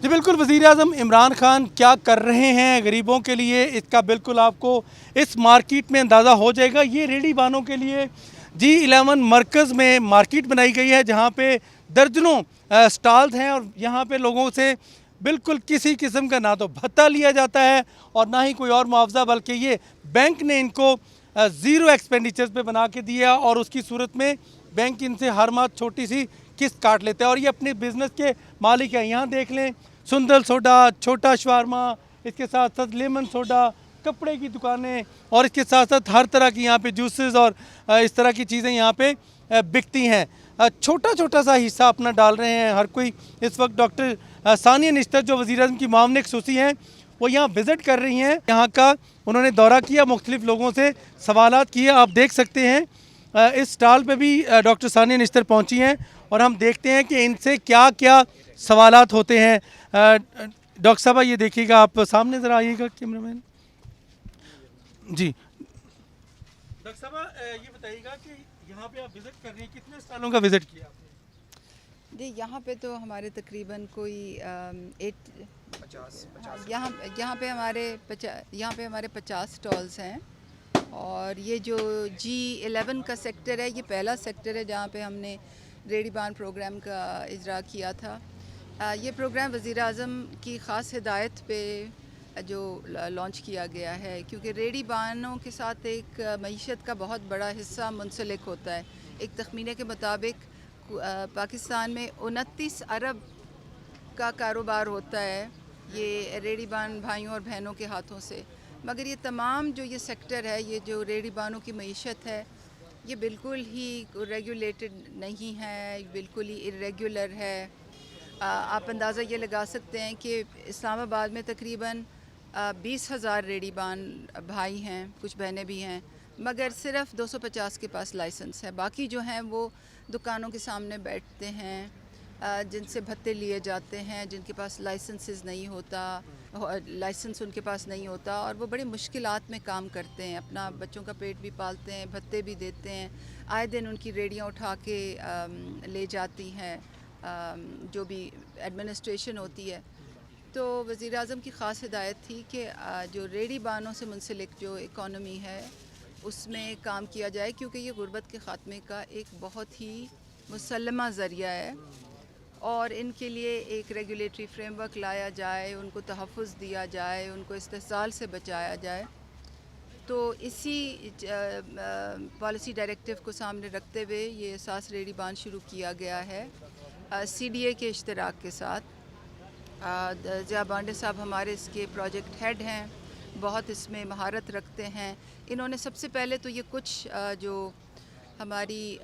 जी बिल्कुल, वज़ीर-ए-आज़म इमरान खान क्या कर रहे हैं गरीबों के लिए, इसका बिल्कुल आपको इस मार्केट में अंदाज़ा हो जाएगा। ये रेहड़ी बानों के लिए G11 मरकज़ में मार्केट बनाई गई है, जहाँ पे दर्जनों स्टॉल्स हैं और यहाँ पे लोगों से बिल्कुल किसी किस्म का ना तो भत्ता लिया जाता है और ना ही कोई और मुआवजा, बल्कि ये बैंक ने इनको ज़ीरो एक्सपेंडिचर्स पे बना के दिया और उसकी सूरत में बैंक इनसे हर माह छोटी सी किस्त काट लेता है और ये अपने बिज़नेस के मालिक हैं। यहाँ देख लें, सुंदर सोडा, छोटा शवारमा, इसके साथ साथ लेमन सोडा, कपड़े की दुकानें और इसके साथ साथ हर तरह की यहाँ पे जूसेस और इस तरह की चीज़ें यहाँ पे बिकती हैं। छोटा छोटा सा हिस्सा अपना डाल रहे हैं हर कोई। इस वक्त डॉक्टर सानिया निश्तर जो वज़ीर-ए-आज़म की मामले खसूसी हैं, वो यहाँ विज़िट कर रही हैं। यहाँ का उन्होंने दौरा किया, मुख्तलिफ लोगों से सवालात किए। आप देख सकते हैं इस स्टॉल पे भी डॉक्टर सानिया निश्तर पहुँची हैं और हम देखते हैं कि इनसे क्या क्या सवालात होते हैं। डॉक्टर साहब ये देखिएगा, आप सामने ज़रा आइएगा कैमरामैन जी। डॉक्टर साहब ये बताइएगा कि यहाँ पे आप विज़िट कर रही हैं, कितने स्टॉलों का विज़िट किया आपने? जी यहाँ पे तो हमारे तकरीबन कोई 50 यहाँ पे हमारे 50 स्टॉल्स हैं और ये जो G11 का सेक्टर है, ये पहला सेक्टर है जहाँ पे हमने रेहड़ी बान प्रोग्राम का इजरा किया था। ये प्रोग्राम वज़ीर-ए-आज़म की ख़ास हिदायत पे जो लॉन्च किया गया है, क्योंकि रेहड़ी बानों के साथ एक मईशत का बहुत बड़ा हिस्सा मुंसलिक होता है। एक तखमीने के मुताबिक पाकिस्तान में 29 अरब का कारोबार होता है ये रेहड़ी बान भाइयों और बहनों के हाथों से। मगर ये तमाम जो ये सेक्टर है, ये जो रेहड़ी बानों की मईशत है, ये बिल्कुल ही रेगुलेटेड नहीं है, बिल्कुल ही इरेगुलर है। आप अंदाज़ा ये लगा सकते हैं कि इस्लामाबाद में तकरीबन 20,000 रेहड़ी बान भाई हैं, कुछ बहनें भी हैं, मगर सिर्फ 250 के पास लाइसेंस है। बाकी जो हैं वो दुकानों के सामने बैठते हैं, जिनसे भत्ते लिए जाते हैं, जिनके पास लाइसेंसेस नहीं होता, लाइसेंस उनके पास नहीं होता और वो बड़ी मुश्किलात में काम करते हैं, अपना बच्चों का पेट भी पालते हैं, भत्ते भी देते हैं। आए दिन उनकी रेहड़ियाँ उठा के ले जाती हैं जो भी एडमिनिस्ट्रेशन होती है। तो वज़ीर-ए-आज़म की ख़ास हिदायत थी कि जो रेहड़ी बानों से मुंसलिक जो इकॉनमी है उसमें काम किया जाए, क्योंकि ये गुर्बत के ख़ात्मे का एक बहुत ही मुसल्लमा ज़रिया है और इनके लिए एक रेगुलेटरी फ्रेमवर्क लाया जाए, उनको तहफ़्फ़ुज़ दिया जाए, उनको इस्तेहसाल से बचाया जाए। तो इसी पॉलिसी डायरेक्टिव को सामने रखते हुए ये एहसास रेहड़ी बान शुरू किया गया है CDA के इश्तराक के साथ। ज़िया बांडे साहब हमारे इसके प्रोजेक्ट हेड हैं, बहुत इसमें महारत रखते हैं। इन्होंने सबसे पहले तो ये कुछ जो हमारी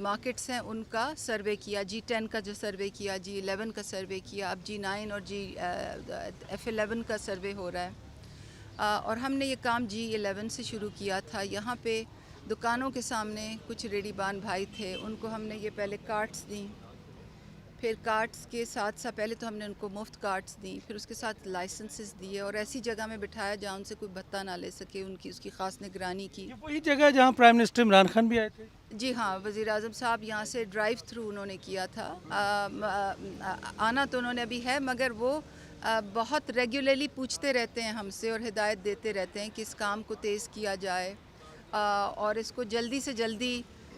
मार्केट्स हैं उनका सर्वे किया, G10 का जो सर्वे किया, G11 का सर्वे किया, अब G9 और F11 का सर्वे हो रहा है। और हमने ये काम G11 से शुरू किया था। यहाँ पे दुकानों के सामने कुछ रेहड़ी बान भाई थे, उनको हमने ये पहले कार्ड्स दी, फिर कार्ड्स के साथ साथ पहले तो हमने उनको मुफ्त कार्ड्स दी, फिर उसके साथ लाइसेंसेस दिए और ऐसी जगह में बिठाया जहाँ उनसे कोई भत्ता ना ले सके, उनकी उसकी ख़ास निगरानी की। ये वही जगह है जहाँ प्राइम मिनिस्टर इमरान खान भी आए थे? जी हाँ, वज़ीर-ए-आज़म साहब यहाँ से ड्राइव थ्रू उन्होंने किया था। आना तो उन्होंने अभी है, मगर वो बहुत रेगुलरली पूछते रहते हैं हमसे और हिदायत देते रहते हैं कि इस काम को तेज़ किया जाए और इसको जल्दी से जल्दी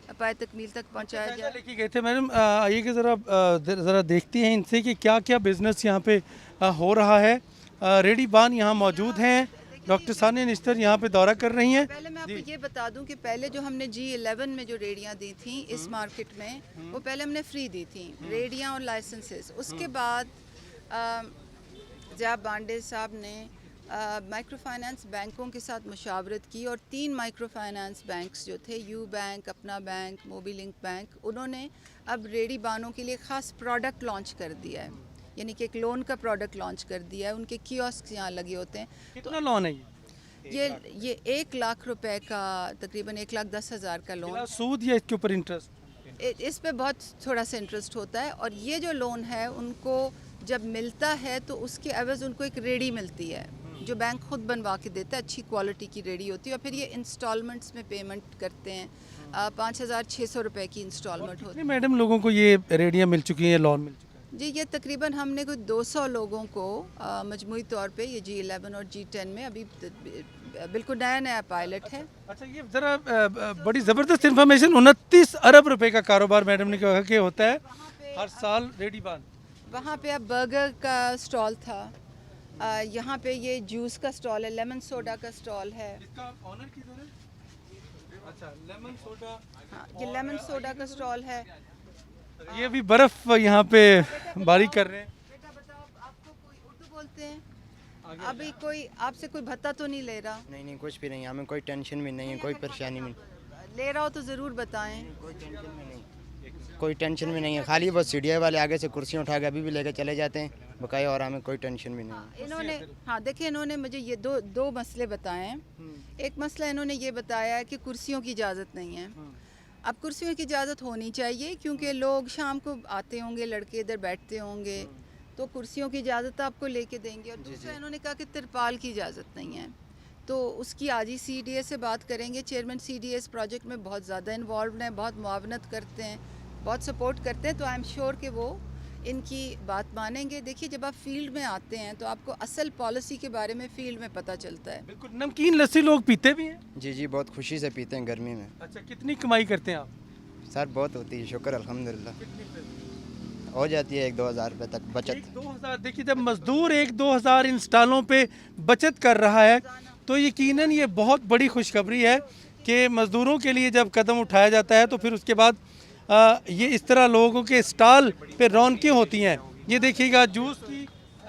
पाए तकमील तक पहुँचाया जाए। लेके गए थे मैडम, आइए कि ज़रा देखती हैं इनसे कि क्या क्या बिज़नेस यहाँ पे हो रहा है। रेहड़ी बान यहाँ मौजूद हैं, डॉक्टर सानिया निश्तर यहाँ पे दौरा कर रही हैं। पहले मैं आपको ये बता दूं कि पहले जो हमने G11 में जो रेहड़ियाँ दी थी इस मार्केट में, वो पहले हमने फ्री दी थी रेहड़ियाँ और लाइसेंसेस। उसके बाद ज़िया बांडे साहब ने माइक्रो फाइनेंस बैंकों के साथ मुशावरत की और 3 माइक्रो फाइनेंस बैंक्स जो थे, यू बैंक, अपना बैंक, मोबीलिंक बैंक, उन्होंने अब रेहड़ी बानों के लिए ख़ास प्रोडक्ट लॉन्च कर दिया है, यानी कि एक लोन का प्रोडक्ट लॉन्च कर दिया है। उनके कियोस्क यहाँ लगे होते हैं। कितना लोन है ये 1 लाख रुपए का, तकरीबन 1,10,000 का लोन। सूद या इसके ऊपर इंटरेस्ट? इस पे बहुत थोड़ा सा इंटरेस्ट होता है और ये जो लोन है उनको जब मिलता है तो उसके एवज़ उनको एक रेहड़ी मिलती है जो बैंक खुद बनवा के देता है, अच्छी क्वालिटी की रेहड़ी होती है और फिर ये इंस्टॉलमेंट्स में पेमेंट करते हैं। 5,600 रुपये की इंस्टॉलमेंट होती है। मैडम लोगों को ये रेहड़ियाँ मिल चुकी हैं, लोन मिल चुका है? जी, ये तकरीबन हमने कुछ 200 लोगों को मजमूई तौर पे ये G11 और G10 में अभी बिल्कुल नया पायलट है। अच्छा, ये ज़रा बड़ी ज़बरदस्त इन्फॉर्मेशन, 29 अरब रुपए का कारोबार मैडम ने कहा कि होता है हर साल रेडी बान। वहाँ पे अब बर्गर का स्टॉल था, यहाँ पे ये जूस का स्टॉल है, लेमन सोडा का स्टॉल है। इसका ऑनर किधर है? अच्छा, लेमन सोडा। हाँ, ये लेमन सोडा का स्टॉल है। ये अभी बर्फ़ यहाँ पे बारी कर रहे हैं। बेटा बताओ, आपको कोई उर्दू बोलते हैं? अभी कोई आपसे कोई भत्ता तो नहीं ले रहा? नहीं नहीं, कुछ भी नहीं, हमें कोई टेंशन भी नहीं है, कोई परेशानी भी नहीं। ले रहा हो तो ज़रूर बताएं। कोई टेंशन भी नहीं, कोई टेंशन भी नहीं है। खाली बस सीढ़ियाँ वाले आगे से कुर्सियाँ उठा के अभी भी लेके चले जाते हैं बकाए, और हमें कोई टेंशन भी नहीं है। इन्होंने हाँ देखिए, इन्होंने मुझे ये दो मसले बताए हैं। एक मसला इन्होंने ये बताया है कि कुर्सियों की इजाज़त नहीं है। अब कुर्सियों की इजाज़त होनी चाहिए, क्योंकि लोग शाम को आते होंगे, लड़के इधर बैठते होंगे, तो कुर्सियों की इजाज़त आपको लेके देंगे। और दूसरा इन्होंने कहा कि तिरपाल की इजाज़त नहीं है, तो उसकी आज ही CDA से बात करेंगे। चेयरमैन CDA इस प्रोजेक्ट में बहुत ज़्यादा इन्वॉल्व हैं, बहुत मुआवनत करते हैं, बहुत सपोर्ट करते हैं, तो आई एम श्योर कि वो इनकी बात मानेंगे। देखिए, जब आप फील्ड में आते हैं तो आपको असल पॉलिसी के बारे में फील्ड में पता चलता है। बिल्कुल, नमकीन लस्सी लोग पीते भी हैं। जी जी, बहुत खुशी से पीते हैं गर्मी में। अच्छा, कितनी कमाई करते हैं आप? सर बहुत होती है, शुक्र अल्हम्दुलिल्लाह, हो जाती है 1-2 हज़ार रुपये तक बचत। 1-2 हज़ार। देखिए, जब मजदूर 1-2 हज़ार इन स्टॉलों पे बचत कर रहा है तो यकीनन ये बहुत बड़ी खुशखबरी है कि मज़दूरों के लिए जब कदम उठाया जाता है तो फिर उसके बाद ये इस तरह लोगों के स्टॉल पे रौनकें होती हैं। ये देखिएगा, जूस की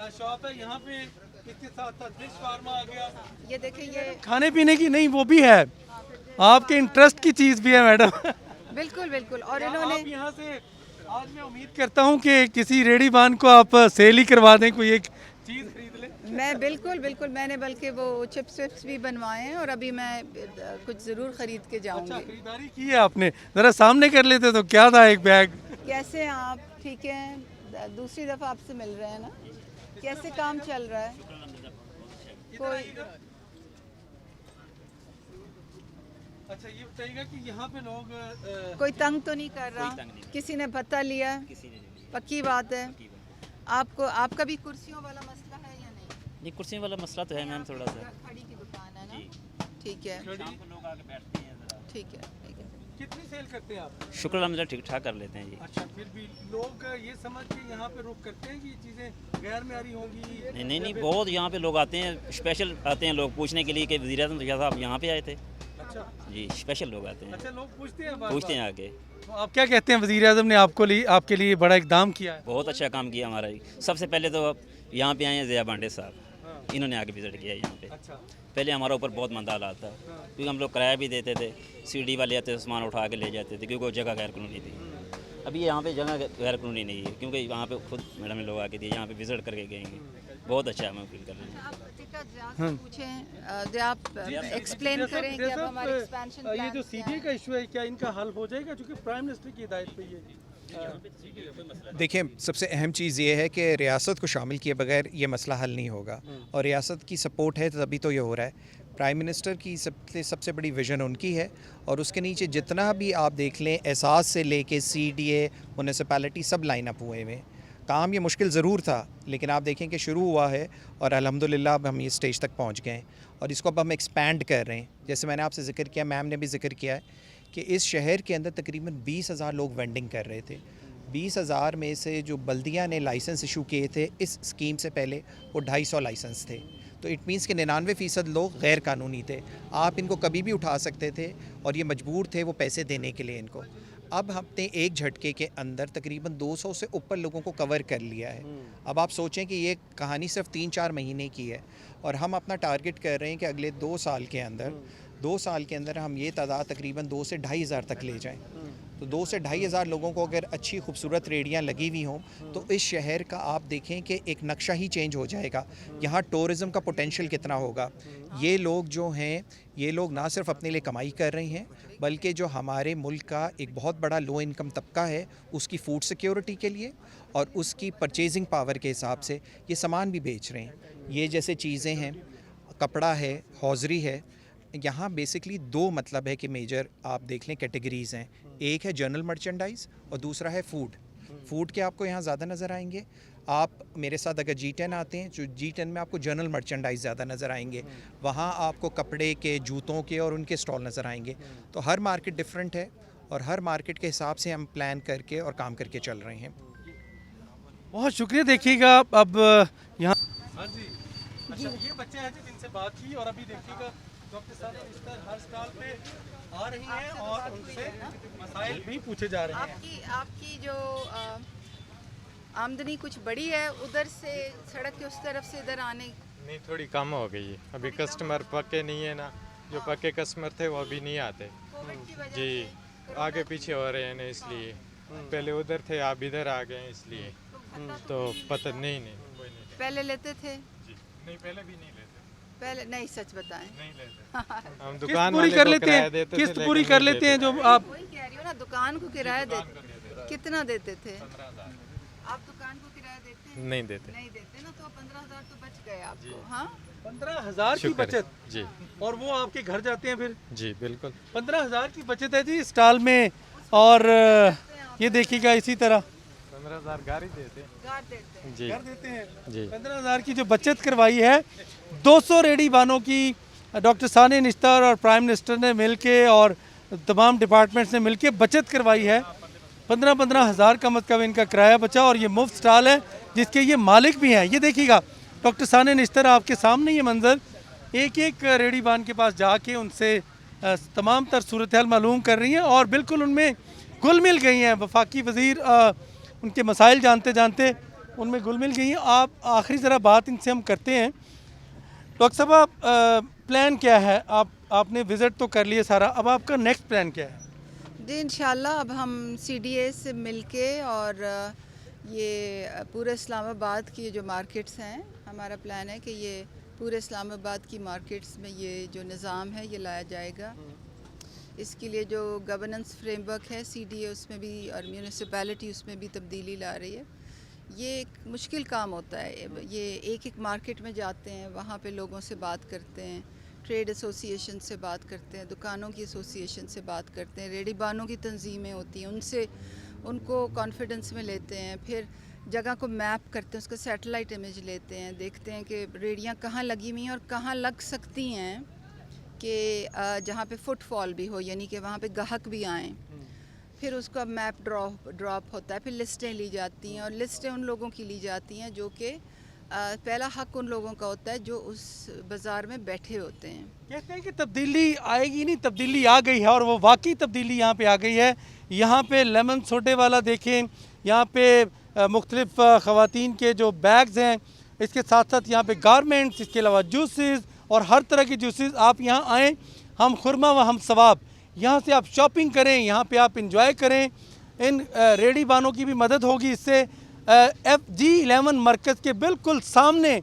शॉप है यहाँ पे, इसके साथ साथ फिश फार्मा आ गया। ये देखिए, ये खाने पीने की नहीं, वो भी है, आपके इंटरेस्ट की चीज़ भी है मैडम। बिल्कुल बिल्कुल। और आप इन्होंने यहाँ से, आज मैं उम्मीद करता हूँ कि किसी रेडी बान को आप सेल ही करवा दें, कोई एक चीज़ खरीद लें। मैं बिल्कुल, मैंने बल्कि वो चिप्स विप्स भी बनवाए हैं, और अभी मैं कुछ ज़रूर ख़रीद के अच्छा, जाऊंगी। खरीदारी की है आपने? ज़रा सामने कर लेते तो क्या था एक बैग। कैसे हैं आप? ठीक हैं? दूसरी दफ़ा आपसे मिल रहे हैं ना? कैसे काम चल रहा है? कोई अच्छा, ये बताइएगा कि यहाँ पे लोग कोई तंग तो नहीं कर रहा? किसी ने भत्ता लिया? पक्की बात है। आपको आपका भी कुर्सियों वाला मसला है या नहीं? ये कुर्सियों वाला मसला तो है मैम, थोड़ा सा। खड़ी की दुकान है ना? ठीक है, शाम को लोग आके बैठते हैं ज़रा। ठीक है, ठीक है। कितनी सेल करते हैं आप? शुक्र अल्हम्दुलिल्लाह, ठीक ठाक कर लेते हैं जी। अच्छा, फिर भी लोग ये समझ के यहाँ पे रुक करते हैं कि ये चीज़ें गैर मेयारी होंगी? नहीं, बहुत यहाँ पे लोग आते हैं, स्पेशल आते हैं लोग पूछने के लिए कि वज़ीर आज़म साहब यहाँ पे आए थे। अच्छा जी, स्पेशल लोग आते हैं, अच्छा, लोग पूछते हैं बार-बार। पूछते हैं आके। तो आप क्या कहते हैं, वज़ीर आज़म ने आपके लिए बड़ा इक़दाम किया है? बहुत अच्छा काम किया हमारा जी। सबसे पहले तो यहाँ पे आए हैं ज़िया भांडे साहब, हाँ। इन्होंने आके विज़िट किया यहाँ पे। अच्छा, पहले हमारा ऊपर बहुत मंदा हालात था, क्योंकि हम लोग किराया भी देते थे, सीढ़ी वाले आते थे, सामान उठा के ले जाते थे, क्योंकि वो जगह गैर कानूनी थी। अभी यहाँ पे जगह गैर कानूनी नहीं है, क्योंकि यहाँ पे खुद मैडम ने लोग आके दिए, यहाँ पे विज़िट करके गएंगे। बहुत अच्छा हम फील कर रहे हैं। आप टिका ज़िया से पूछें, ज़िया आप एक्सप्लेन करें कि अब हमारे एक्सपेंशन ये प्लान जो CDA का इशू है, क्या इनका हल हो जाएगा, क्योंकि प्राइम मिनिस्टर की हिदायत पे ये देखिए, सबसे अहम चीज़ ये है कि रियासत को शामिल किए बगैर ये मसला हल नहीं होगा, और रियासत की सपोर्ट है तभी तो ये हो रहा है। प्राइम मिनिस्टर की सबसे बड़ी विज़न उनकी है, और उसके नीचे जितना भी आप देख लें, एहसास से लेके CDA, म्यूनिसिपैलिटी, सब लाइन अप हुए हुए। काम ये मुश्किल ज़रूर था, लेकिन आप देखें कि शुरू हुआ है और अल्हम्दुलिल्लाह अब हम ये स्टेज तक पहुंच गए हैं, और इसको अब हम एक्सपैंड कर रहे हैं। जैसे मैंने आपसे ज़िक्र किया, मैम ने भी ज़िक्र किया है कि इस शहर के अंदर तकरीबन 20,000 लोग वेंडिंग कर रहे थे। 20,000 में से जो बल्दिया ने लाइसेंस इशू किए थे इस स्कीम से पहले, वो 250 लाइसेंस थे। तो इट मीन्स कि 99% लोग गैर कानूनी थे। आप इनको कभी भी उठा सकते थे, और ये मजबूर थे वो पैसे देने के लिए इनको। अब हमने एक झटके के अंदर तकरीबन 200 से ऊपर लोगों को कवर कर लिया है। अब आप सोचें कि ये कहानी सिर्फ 3-4 महीने की है, और हम अपना टारगेट कर रहे हैं कि अगले 2 साल के अंदर हम ये तादाद तकरीबन 2 से 2,500 तक ले जाएं। तो 2 से 2,500 लोगों को अगर अच्छी खूबसूरत रेडियाँ लगी हुई हों, तो इस शहर का आप देखें कि एक नक्शा ही चेंज हो जाएगा। यहाँ टूरिज़म का पोटेंशियल कितना होगा। ये लोग जो हैं, ये लोग ना सिर्फ अपने लिए कमाई कर रहे हैं, बल्कि जो हमारे मुल्क का एक बहुत बड़ा लो इनकम तबका है, उसकी फूड सिक्योरिटी के लिए और उसकी परचेजिंग पावर के हिसाब से ये सामान भी बेच रहे हैं। ये जैसे चीज़ें हैं, कपड़ा है, हौजरी है। यहाँ बेसिकली 2 मतलब है कि मेजर आप देख लें कैटेगरीज़ हैं। एक है जनरल मर्चेंडाइज़ और दूसरा है फूड। फूड के आपको यहाँ ज़्यादा नज़र आएंगे। आप मेरे साथ अगर G10 आते हैं, जो G10 में आपको जनरल मर्चेंडाइज ज़्यादा नज़र आएंगे, वहाँ आपको कपड़े के, जूतों के और उनके स्टॉल नज़र आएंगे। तो हर मार्केट डिफरेंट है और हर मार्केट के हिसाब से हम प्लान करके और काम करके चल रहे हैं। बहुत शुक्रिया। देखिएगा अब यहाँ, हाँ जी, अच्छा ये बच्चे हैं जी जिनसे बात की, और अभी देखिएगा डॉक्टर साहब इस तरह हर स्टॉल पे आ रही हैं और उनसे मसाइल भी पूछे जा रहे हैं। आपकी जो आमदनी कुछ बड़ी है उधर से, सड़क के उस तरफ से इधर आने? नहीं, थोड़ी कम हो गई है। अभी कस्टमर पक्के नहीं है ना, जो पक्के कस्टमर थे वो अभी नहीं आते कोविड की वजह जी, से आगे पीछे हो रहे हैं ना, इसलिए पहले उधर थे, आप इधर आ गए हैं, इसलिए तो पता नहीं कोई नहीं पहले लेते थे? जी, नहीं पहले भी नहीं लेते, पहले नहीं, सच बताएं। नहीं लेते। हम किस्त दुकान पूरी वाले कर को लेते किराया हैं, देते किस्त थे, पूरी लेकिन कर नहीं लेते हैं जो आप वही कह रही हो ना, दुकान को किराया देते? कितना देते थे? आप दुकान को किराया देते हैं? नहीं देते। नहीं देते ना, तो 15,000 तो बच गए आपको। हाँ, 15,000 की शुक्र है। बचत, जी और वो आपके घर जाते हैं फिर। जी बिल्कुल। 15,000 की बचत है जी स्टॉल में। और ये देखिएगा इसी तरह 15,000 गाड़ी देते गार देते हैं। जी घर देते हैं। जी 15,000 की जो बचत करवाई है, 200 रेडी बानों की डॉक्टर साने निश्तर और प्राइम मिनिस्टर ने मिलके और तमाम डिपार्टमेंट्स ने मिलके बचत करवाई है। 15,000 का मतलब इनका किराया बचा, और ये मुफ्त स्टॉल है जिसके ये मालिक भी हैं। ये देखिएगा डॉक्टर साने निश्तर आपके सामने ये मंजर, एक एक रेडी बान के पास जाके उनसे तमाम तर सूरत हाल मालूम कर रही हैं, और बिल्कुल उनमें घुल मिल गई हैं। वफाकी वज़ीर उनके मसाइल जानते जानते उनमें घुल मिल गई हैं। आप आखिरी ज़रा बात इनसे हम करते हैं। डॉक्टर साहब, प्लान क्या है? आपने विज़िट तो कर लिया सारा, अब आपका नेक्स्ट प्लान क्या है? जी इंशाल्लाह अब हम CDA से मिलके और ये पूरे इस्लामाबाद की जो मार्केट्स हैं, हमारा प्लान है कि ये पूरे इस्लामाबाद की मार्केट्स में ये जो निज़ाम है ये लाया जाएगा। इसके लिए जो गवर्नेंस फ्रेमवर्क है CDA उसमें भी, और म्यूनिसिपैलिटी उसमें भी तब्दीली ला रही है। ये एक मुश्किल काम होता है। ये एक एक मार्केट में जाते हैं, वहाँ पे लोगों से बात करते हैं, ट्रेड एसोसिएशन से बात करते हैं, दुकानों की एसोसिएशन से बात करते हैं, रेडी बानों की तंजीमें होती हैं, उनसे उनको कॉन्फिडेंस में लेते हैं, फिर जगह को मैप करते हैं, उसका सैटेलाइट इमेज लेते हैं, देखते हैं कि रेडियाँ कहाँ लगी हुई हैं और कहाँ लग सकती हैं कि जहाँ पे फुटफॉल भी हो, यानी कि वहाँ पे गाहक भी आएँ। फिर उसका मैप ड्रॉप होता है, फिर लिस्टें ली जाती हैं, और लिस्टें उन लोगों की ली जाती हैं जो कि पहला हक उन लोगों का होता है जो उस बाज़ार में बैठे होते हैं। कहते हैं कि तब्दीली आएगी नहीं, तब्दीली आ गई है, और वो वाकई तब्दीली यहाँ पे आ गई है। यहाँ पे लेमन सोडे वाला देखें, यहाँ पे मुख्तलिफ ख़वातीन के जो बैग्स हैं, इसके साथ साथ यहाँ पे गारमेंट्स, इसके अलावा जूसेस और हर तरह के जूसेस। आप यहाँ आएँ, हम खुरमा व हम सवाब, यहाँ से आप शॉपिंग करें, यहाँ पे आप इंजॉय करें। इन रेडी बानों की भी मदद होगी इससे। G11 मरकज़ के बिल्कुल सामने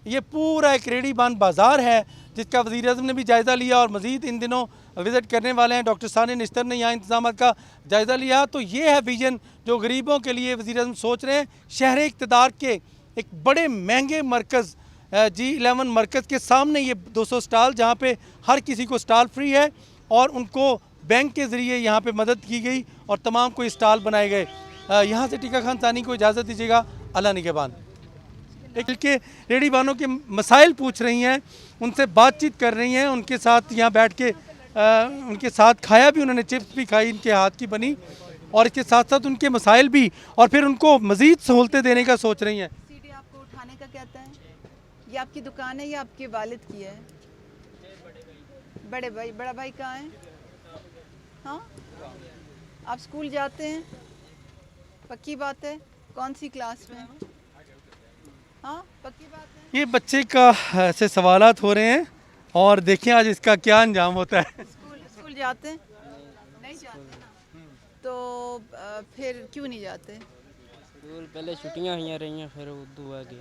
ये पूरा एक रेडी बान बाज़ार है, जिसका वज़ीर-ए-आज़म ने भी जायज़ा लिया और मज़ीद इन दिनों विज़िट करने वाले हैं। डॉक्टर साने निश्तर ने यहाँ इंतज़ाम का जायज़ा लिया। तो ये है विजन जो गरीबों के लिए वज़ीर-ए-आज़म सोच रहे हैं। शहर इक़्तिदार के एक बड़े महंगे मरकज़ G11 मरकज़ के सामने ये 200 स्टॉल, जहाँ पे हर किसी को स्टॉल फ्री है, और उनको बैंक के ज़रिए यहाँ पे मदद की गई और तमाम कोई स्टॉल बनाए गए। यहाँ से टीका खान सानी को इजाज़त दीजिएगा। अल्लाह निगहबान। एक के रेडी बानों के मसाइल पूछ रही हैं, उनसे बातचीत कर रही हैं, उनके साथ यहाँ बैठ के उनके साथ खाया भी, उन्होंने चिप्स भी खाई इनके हाथ की बनी, और इसके साथ साथ उनके मसाइल भी, और फिर उनको मज़ीद सहूलतें देने का सोच रही हैं। सीढ़ी आपको उठाने का कहता है? ये आपकी दुकान है या आपके वालिद की है? बड़े भाई, बड़ा भाई कहाँ है? हाँ, आप स्कूल जाते हैं? पक्की बात है? कौन सी क्लास में? हाँ, पक्की बात है? ये बच्चे का से सवालात हो रहे हैं, और देखिए आज इसका क्या अंजाम होता है। स्कूल जाते हैं? नहीं जाते ना, तो फिर क्यों नहीं जाते? स्कूल पहले छुट्टियां हुई रही हैं, फिर उर्दू आ गई।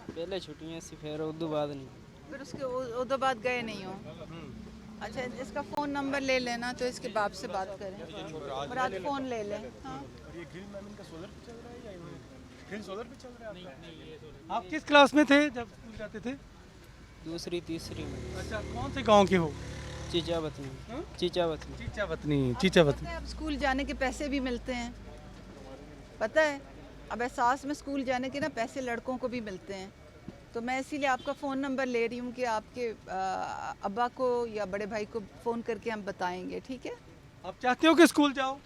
पहले छुट्टियां सी, फिर उर्दू बाद नहीं। फिर उसके उधर बाद गए नहीं हो? अच्छा, इसका फ़ोन नंबर ले लेना, तो इसके बाप से बात करें। मुराद फ़ोन ले लें। हाँ, आप किस क्लास में थे जब स्कूल जाते थे? दूसरी तीसरी में। अच्छा, कौन से गांव के हो? चीचा वतनी हाँ? चीचा वतनी चीचा वतनी, चीचा वतनी। अब स्कूल जाने के पैसे भी मिलते हैं, पता है। अब एहसास में स्कूल जाने के ना पैसे लड़कों को भी मिलते हैं। तो मैं इसीलिए आपका फ़ोन नंबर ले रही हूँ कि आपके अब्बा को या बड़े भाई को फ़ोन करके हम बताएंगे, ठीक है। आप चाहते हो कि स्कूल जाओ?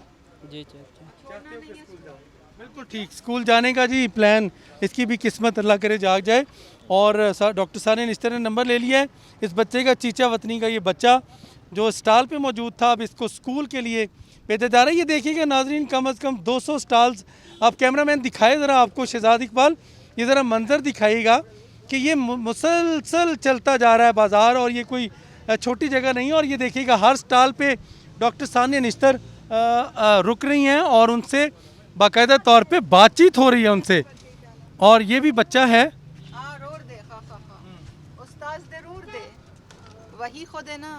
जी चाचा। चाहते हो कि स्कूल जाओ? बिल्कुल ठीक, स्कूल जाने का जी प्लान, इसकी भी किस्मत अल्लाह करे जाग जाए। और डॉक्टर साने निश्तर ने नंबर ले लिया है इस बच्चे का, चीचा वतनी का ये बच्चा जो स्टॉल पे मौजूद था, अब इसको स्कूल के लिए भेजा जा रहा है। ये देखिएगा नाजरीन, कम अज़ कम 200 स्टॉल्स, आप कैमरामैन दिखाए ज़रा आपको शहजाद इकबाल, ये ज़रा मंजर दिखाइएगा कि ये मुसलसल चलता जा रहा है बाज़ार, और ये कोई छोटी जगह नहीं है। और ये देखिएगा हर स्टॉल पे डॉक्टर सानिया निश्तर रुक रही हैं और उनसे बाकायदा तौर पे बातचीत हो रही है उनसे। और ये भी बच्चा है, उस्ताद जरूर दे, वही खुद है ना।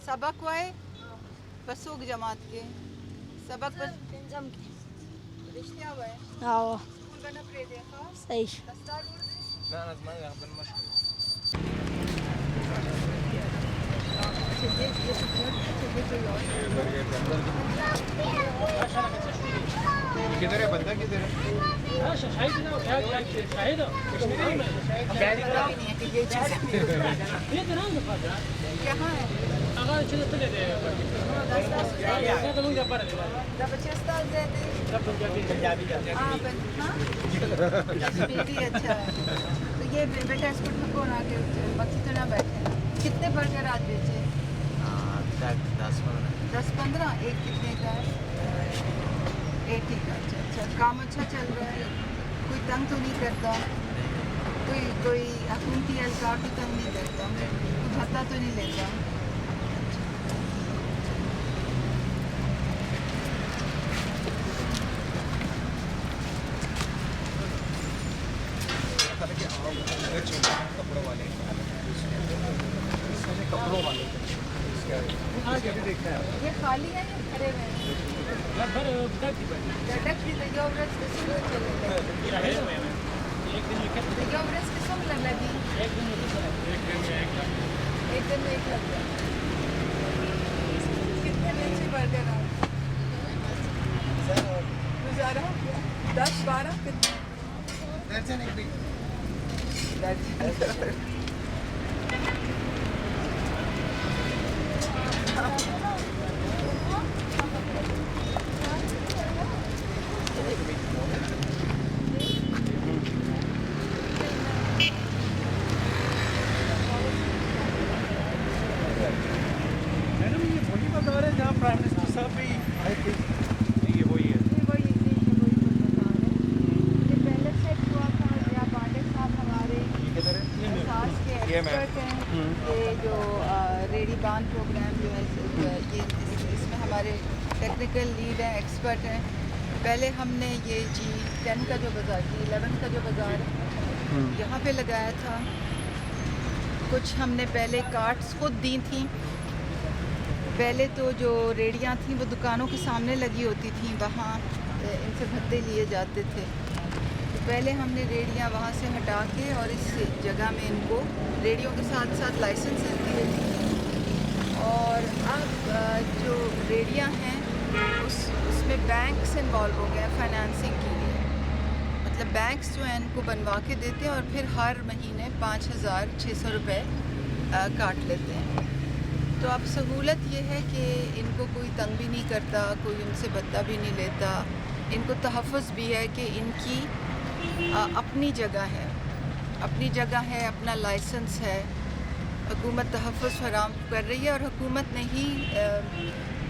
सबक वाए फसूक जमात के सबक पर रिश्ते हुए आओ स्कूल बना प्रे देखा सही दस्तार उड़ किधर है बंदा, किधर है? कहाँ है अच्छा है। तो ये बेटा स्कूल में कौन आके मक्खी तो ना बैठे। कितने बर्गर आज बेचे? 10-15। एक कितने का है? 80 का। अच्छा, काम अच्छा चल रहा है, कोई तंग तो नहीं करता, कोई हुकूमती एहलकार तो तंग नहीं करता, कोई भत्ता तो नहीं लेता। ये खाली है या भरे हुए हैं? एक दिन में एक लग गया। कितने अच्छे बर्गर हैं गुजारा? 10-12 कितने? मैडम ये वही बाजार है जहाँ प्राइम मिनिस्टर साहब भी आए थे? ये वही है। पहले सेट हुआ था या पांडे साहब हमारे एहसास के एक्सपर्ट हैं। ये जो रेडी बान प्रोग्राम जो है ये इसमें हमारे टेक्निकल लीड हैं, एक्सपर्ट हैं। पहले हमने ये G10 का जो बाज़ार, G11 का जो बाज़ार यहाँ पे लगाया था। कुछ हमने पहले कार्ट्स खुद दी थी। पहले तो जो रेडियाँ थी वो दुकानों के सामने लगी होती थी, वहाँ इनसे भत्ते लिए जाते थे। तो पहले हमने रेडियाँ वहाँ से हटा के और इस जगह में इनको रेडियो के साथ साथ लाइसेंस दिए थे। और अब जो रेडियाँ हैं उसमें बैंक्स इन्वॉल्व हो गए फाइनेंसिंग के लिए। मतलब बैंक्स जो हैं इनको बनवा के देते हैं और फिर हर महीने 5,600 रुपये काट लेते हैं। तो अब सहूलत ये है कि इनको कोई तंग भी नहीं करता, कोई उनसे भत्ता भी नहीं लेता। इनको तहफ़्फ़ुज़ भी है कि इनकी अपनी जगह है, अपना लाइसेंस है। हुकूमत तहफ़्फ़ुज़ फराहम कर रही है और हुकूमत ने ही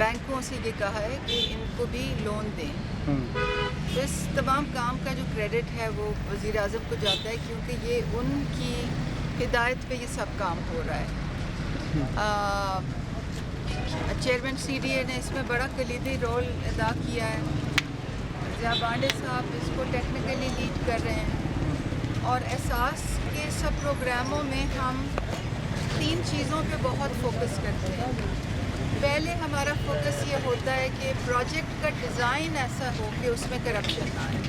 बैंकों से ये कहा है कि इनको भी लोन दें। तो इस तमाम काम का जो क्रेडिट है वो वज़ीर आज़म को जाता है, क्योंकि ये उनकी हिदायत पे ये सब काम हो रहा है। चेयरमैन CDA ने इसमें बड़ा कलीदी रोल अदा किया है। ज़िया बांडे साहब इसको टेक्निकली लीड कर रहे हैं। और एहसास के सब प्रोग्रामों में हम 3 चीज़ों पे बहुत फोकस करते हैं। पहले हमारा फोकस ये होता है कि प्रोजेक्ट का डिज़ाइन ऐसा हो कि उसमें करप्शन ना आए।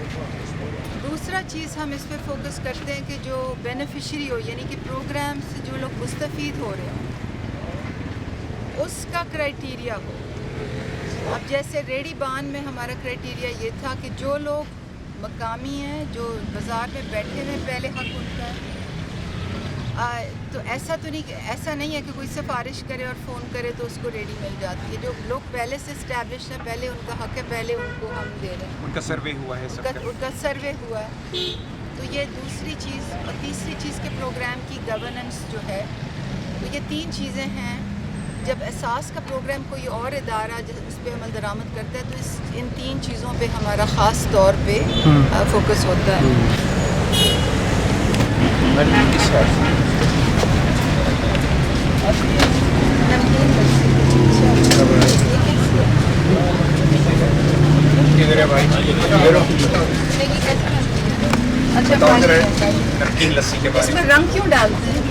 दूसरा चीज़ हम इस पे फोकस करते हैं कि जो बेनिफिशरी हो, यानी कि प्रोग्राम से जो लोग मुस्तफ़ीद हो रहे हो, उसका क्राइटेरिया हो। अब जैसे रेडी बान में हमारा क्राइटेरिया ये था कि जो लोग मकामी हैं, जो बाज़ार में बैठे हुए, पहले हक उनका है। तो ऐसा नहीं है कि कोई सिफारिश करे और फ़ोन करे तो उसको रेडी मिल जाती है। जो लोग पहले से इस्टेब्लिश हैं, पहले उनका हक है, पहले उनको हम दे रहे हैं। उनका सर्वे हुआ है उनका सर्वे हुआ है। तो ये दूसरी चीज़। और तीसरी चीज़ के प्रोग्राम की गवर्नेंस जो है, तो ये 3 चीज़ें हैं। जब एहसास का प्रोग्राम कोई और इदारा उस पर अमल दरामद करता है तो इन 3 चीज़ों पे हमारा ख़ास तौर पे फोकस होता है। नमकीन लस्सी के इसमें रंग क्यों डालते हैं?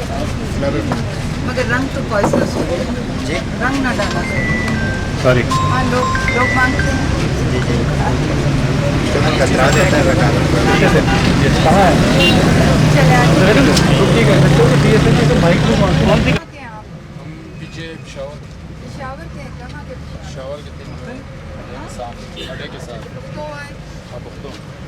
मगर रंग तो पॉइजनस होता है। रंग ना डाला सॉरी हाँ, लोग मांगते हैं। कतरा देता है चले आगे। कहाँ के हैं आप? पीछे पेशावर पेशावर के हैं? कहाँ के? पेशावर के 3 साथ अड्डे के साथ तो आए अब तो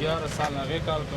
11 साल आगे काल को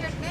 चटनी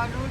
और नून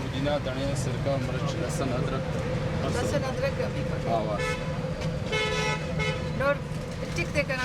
पुदीना धनिया सिरका मिर्च लहसुन अदरक लहसुन अदरक का भी हाँ वाह नूर टिक दे करना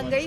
तंगई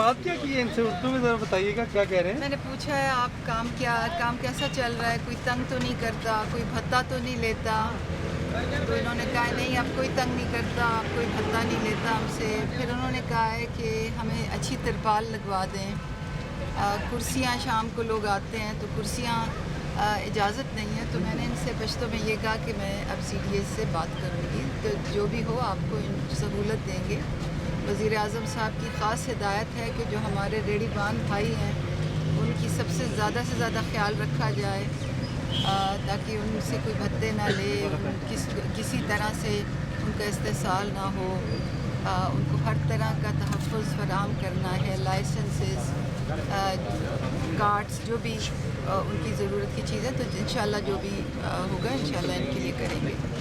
बात क्या की है इनसे? उर्दू में ज़रा बताइएगा क्या कह रहे हैं। मैंने पूछा है आप काम कैसा चल रहा है, कोई तंग तो नहीं करता, कोई भत्ता तो नहीं लेता? तो इन्होंने कहा नहीं, अब कोई तंग नहीं करता, अब कोई भत्ता नहीं लेता हमसे। फिर उन्होंने कहा है कि हमें अच्छी तिरपाल लगवा दें, कुर्सियाँ शाम को लोग आते हैं तो कुर्सियाँ इजाज़त नहीं है। तो मैंने इनसे पश्तो में ये कहा कि मैं अब CDS से बात करूँगी, तो जो भी हो आपको सहूलत देंगे। वज़ीर आज़म साहब की ख़ास हिदायत है कि जो हमारे रेडी बान भाई हैं उनकी सबसे ज़्यादा ख्याल रखा जाए, ताकि उनसे कोई भत्ते ना ले, किसी तरह से उनका इस्तेसाल ना हो। उनको हर तरह का तहफ़्फ़ुज़ फराहम करना है, लाइसेंसेस, कार्ड्स, जो भी उनकी ज़रूरत की चीज़ें। तो इंशाल्लाह जो भी होगा इंशाल्लाह इनके लिए करेंगे।